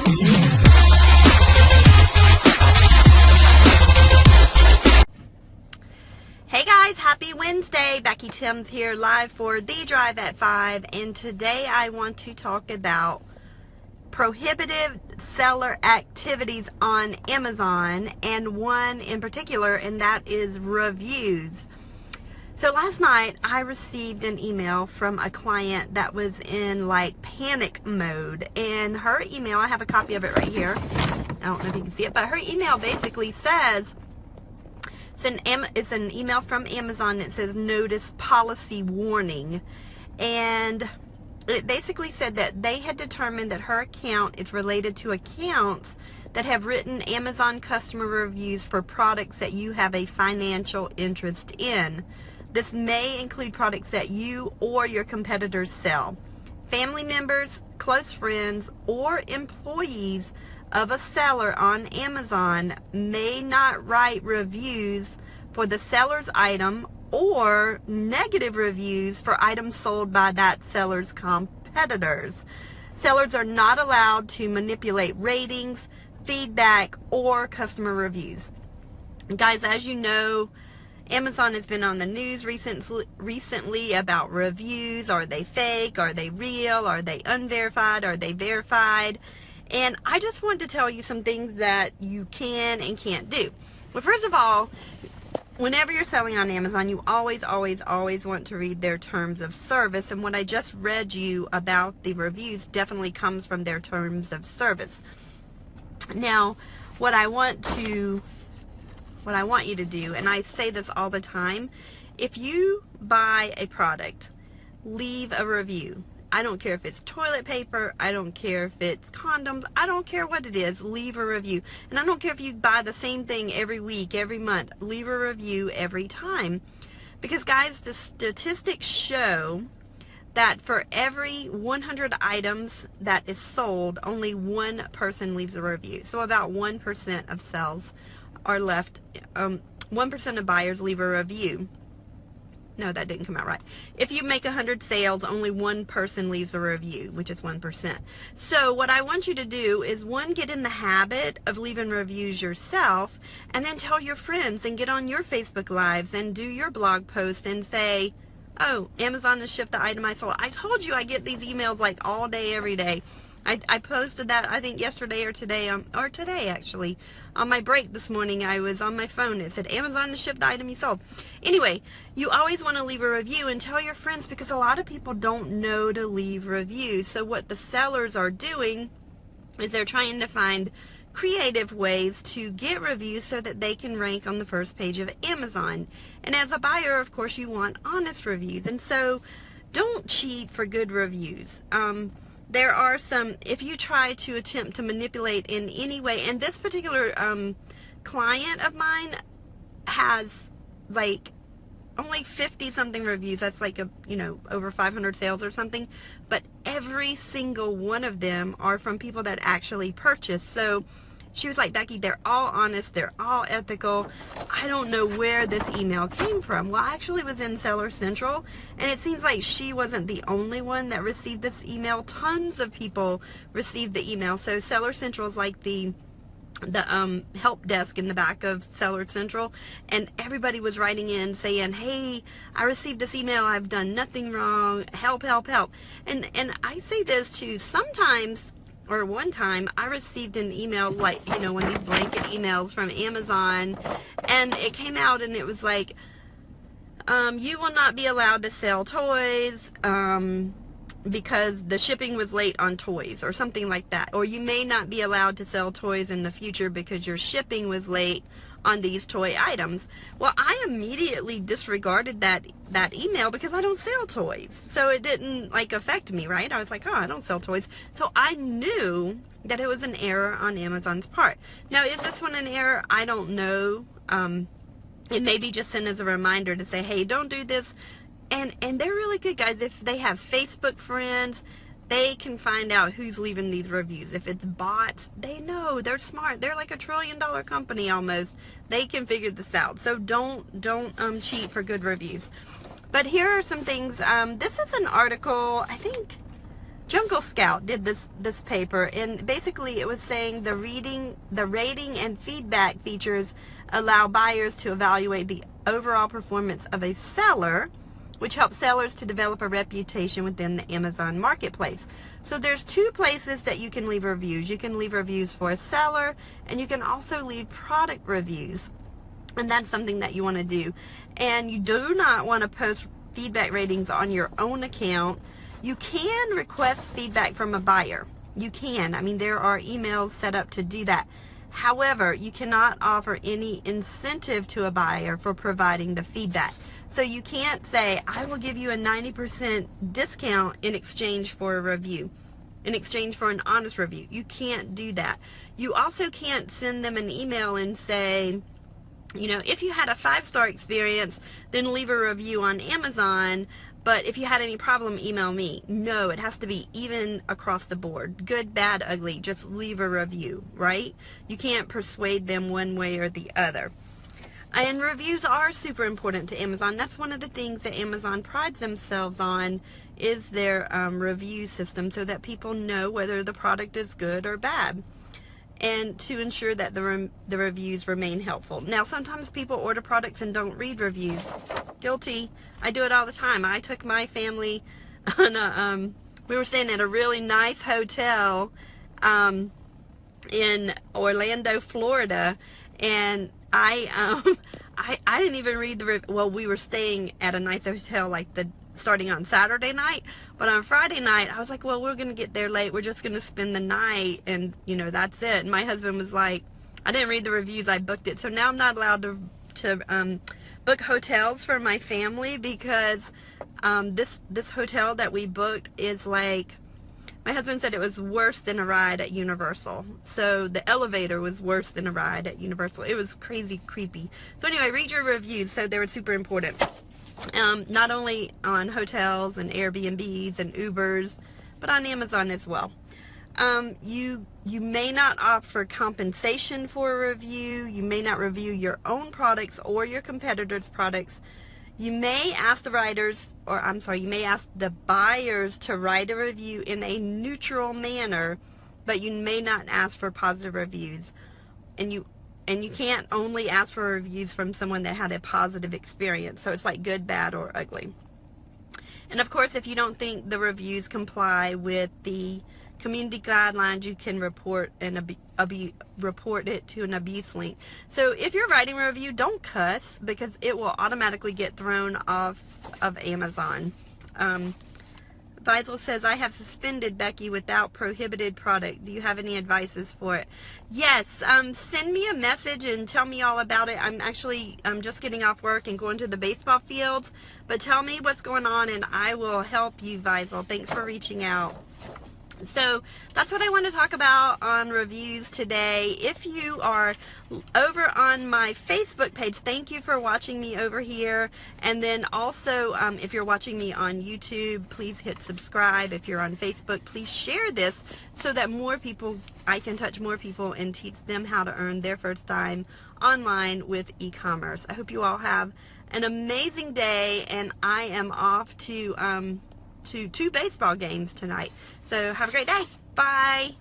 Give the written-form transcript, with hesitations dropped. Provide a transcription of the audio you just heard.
Hey guys, happy Wednesday. Becky Thames here, live for The Drive at 5, and today I want to talk about prohibited seller activities on Amazon, and one in particular, and that is reviews. So last night I received an email from a client that was in like panic mode, and her email, I have a copy of it right here, I don't know if you can see it, but her email basically says, it's an email from Amazon that says notice policy warning, and it basically said that they had determined that her account is related to accounts that have written Amazon customer reviews for products that you have a financial interest in. This may include products that you or your competitors sell. Family members, close friends, or employees of a seller on Amazon may not write reviews for the seller's item or negative reviews for items sold by that seller's competitors. Sellers are not allowed to manipulate ratings, feedback, or customer reviews. Guys, as you know, Amazon has been on the news recently about reviews. Are they fake? Are they real? Are they unverified? Are they verified? And I just want to tell you some things that you can and can't do. Well, first of all, whenever you're selling on Amazon, you always want to read their terms of service. And what I just read you about the reviews definitely comes from their terms of service. Now, what I want you to do, and I say this all the time, if you buy a product, leave a review. I don't care if it's toilet paper, I don't care if it's condoms, I don't care what it is, leave a review. And I don't care if you buy the same thing every week, every month, leave a review every time. Because guys, the statistics show that for every 100 items that is sold, only one person leaves a review. So about 1% of sales are left, 1% of buyers leave a review. No, that didn't come out right. If you make 100 sales, only one person leaves a review, which is 1%. So what I want you to do is, one, get in the habit of leaving reviews yourself, and then tell your friends and get on your Facebook Lives and do your blog post and say, oh, Amazon has shipped the item I sold. I told you I get these emails like all day, every day. I posted that, I think yesterday or today, or today actually, on my break this morning. I was on my phone. It said, Amazon has shipped the item you sold. Anyway, you always want to leave a review and tell your friends, because a lot of people don't know to leave reviews. So what the sellers are doing is they're trying to find creative ways to get reviews so that they can rank on the first page of Amazon. And as a buyer, of course, you want honest reviews. And so don't cheat for good reviews. There are some, if you try to attempt to manipulate in any way, and this particular client of mine has like only 50 something reviews. That's like over 500 sales or something, but every single one of them are from people that actually purchase. So she was like, Becky, they're all honest, they're all ethical. I don't know where this email came from. Well, I actually was in Seller Central, and it seems like she wasn't the only one that received this email. Tons of people received the email. So Seller Central is like the help desk in the back of Seller Central, and everybody was writing in saying, hey, I received this email, I've done nothing wrong, help, help, help. And I say this too, sometimes, or one time, I received an email, like, one of these blanket emails from Amazon, and it came out and it was like, you will not be allowed to sell toys because the shipping was late on toys, or something like that. Or you may not be allowed to sell toys in the future because your shipping was late on these toy items. Well, I immediately disregarded that email because I don't sell toys. So it didn't affect me, right? I was like, oh, I don't sell toys. So I knew that it was an error on Amazon's part. Now, is this one an error? I don't know. It may be just sent as a reminder to say, hey, don't do this. And they're really good, guys. If they have Facebook friends, they can find out who's leaving these reviews. If it's bots, they know. They're smart. They're like $1 trillion company almost. They can figure this out. So don't cheat for good reviews. But here are some things. This is an article, I think Jungle Scout did this paper, and basically it was saying the rating and feedback features allow buyers to evaluate the overall performance of a seller, which helps sellers to develop a reputation within the Amazon marketplace. So there's two places that you can leave reviews. You can leave reviews for a seller, and you can also leave product reviews, and that's something that you want to do. And you do not want to post feedback ratings on your own account. You can request feedback from a buyer. You can. I mean, there are emails set up to do that. However, you cannot offer any incentive to a buyer for providing the feedback. So you can't say, I will give you a 90% discount in exchange for a review, in exchange for an honest review. You can't do that. You also can't send them an email and say, you know, if you had a 5-star experience, then leave a review on Amazon. But if you had any problem, email me. No, it has to be even across the board. Good, bad, ugly. Just leave a review, right? You can't persuade them one way or the other. And reviews are super important to Amazon. That's one of the things that Amazon prides themselves on, is their review system, so that people know whether the product is good or bad, and to ensure that the reviews remain helpful. Now, sometimes people order products and don't read reviews. Guilty. I do it all the time. I took my family on a, we were staying at a really nice hotel in Orlando, Florida, and I didn't even read the, well, we were staying at a nice hotel like starting on Saturday night, but on Friday night I was like, well, we're gonna get there late, we're just gonna spend the night, and you know, that's it. And my husband was like, I didn't read the reviews, I booked it. So now I'm not allowed to book hotels for my family, because this hotel that we booked is like, my husband said it was worse than a ride at Universal. So the elevator was worse than a ride at Universal. It was crazy creepy. So anyway, read your reviews. So they were super important. Not only on hotels and Airbnbs and Ubers, but on Amazon as well. You may not offer compensation for a review. You may not review your own products or your competitors' products. You may ask the you may ask the buyers to write a review in a neutral manner, but you may not ask for positive reviews. And you can't only ask for reviews from someone that had a positive experience. So it's like good, bad, or ugly. And of course, if you don't think the reviews comply with the community guidelines, you can report report it to an abuse link. So if you're writing a review, don't cuss, because it will automatically get thrown off of Amazon. Faisal says, I have suspended Becky without prohibited product. Do you have any advices for it? Yes, send me a message and tell me all about it. I'm just getting off work and going to the baseball fields, but tell me what's going on and I will help you, Faisal. Thanks for reaching out. So that's what I want to talk about on reviews today. If you are over on my Facebook page, thank you for watching me over here. And then also, if you're watching me on YouTube, please hit subscribe. If you're on Facebook, please share this so that more people, I can touch more people and teach them how to earn their first time online with e-commerce. I hope you all have an amazing day, and I am off to 2 baseball games tonight. So have a great day. Bye.